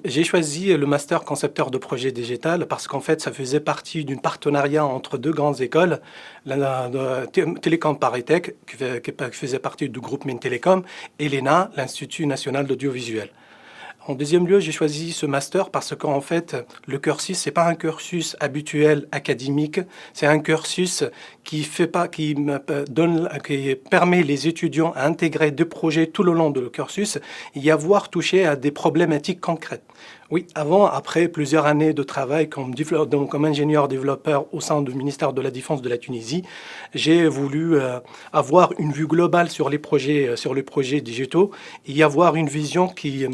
J'ai choisi le master concepteur de projet digital parce qu'en fait, ça faisait partie d'un partenariat entre deux grandes écoles, Télécom Paris-Tech, qui faisait partie du groupe Mintelecom, et l'ENA, l'Institut national d'audiovisuel. En deuxième lieu, j'ai choisi ce master parce qu'en fait, le cursus, c'est pas un cursus habituel académique, c'est un cursus qui permet les étudiants à intégrer des projets tout le long de le cursus et y avoir touché à des problématiques concrètes. Oui, après plusieurs années de travail comme ingénieur développeur au sein du ministère de la Défense de la Tunisie, j'ai voulu avoir une vue globale sur les projets digitaux et y avoir une vision qui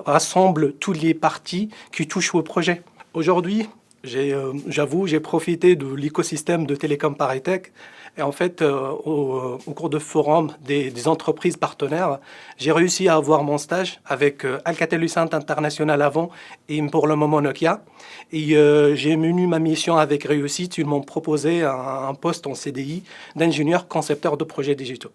rassemble toutes les parties qui touchent au projet. Aujourd'hui, j'avoue, j'ai profité de l'écosystème de Télécom Paris-Tech et en fait, au cours de forums des entreprises partenaires, j'ai réussi à avoir mon stage avec Alcatel-Lucent International avant et pour le moment Nokia. Et j'ai mené ma mission avec réussite. Ils m'ont proposé un poste en CDI d'ingénieur concepteur de projets digitaux.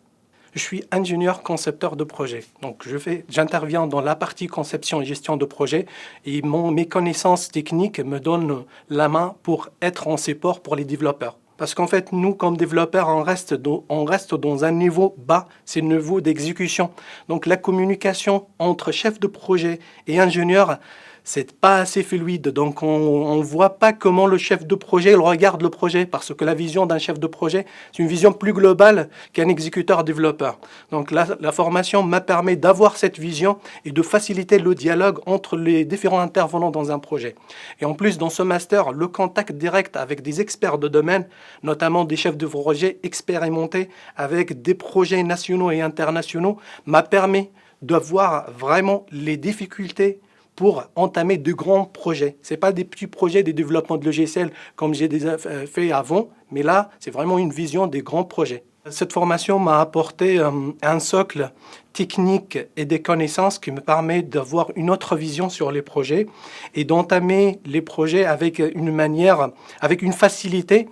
Je suis ingénieur concepteur de projet. Donc, j'interviens dans la partie conception et gestion de projet et mes connaissances techniques me donnent la main pour être en support pour les développeurs. Parce qu'en fait, nous, comme développeurs, on reste dans un niveau bas, c'est le niveau d'exécution. Donc, la communication entre chef de projet et ingénieur, c'est pas assez fluide. Donc, on ne voit pas comment le chef de projet il regarde le projet, parce que la vision d'un chef de projet, c'est une vision plus globale qu'un exécuteur-développeur. Donc, la formation m'a permis d'avoir cette vision et de faciliter le dialogue entre les différents intervenants dans un projet. Et en plus, dans ce master, le contact direct avec des experts de domaine, notamment des chefs de projet expérimentés avec des projets nationaux et internationaux, m'a permis de voir vraiment les difficultés pour entamer de grands projets. Ce n'est pas des petits projets de développement de logiciels comme j'ai déjà fait avant, mais là, c'est vraiment une vision des grands projets. Cette formation m'a apporté un socle technique et des connaissances qui me permet d'avoir une autre vision sur les projets et d'entamer les projets avec une facilité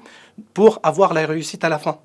pour avoir la réussite à la fin.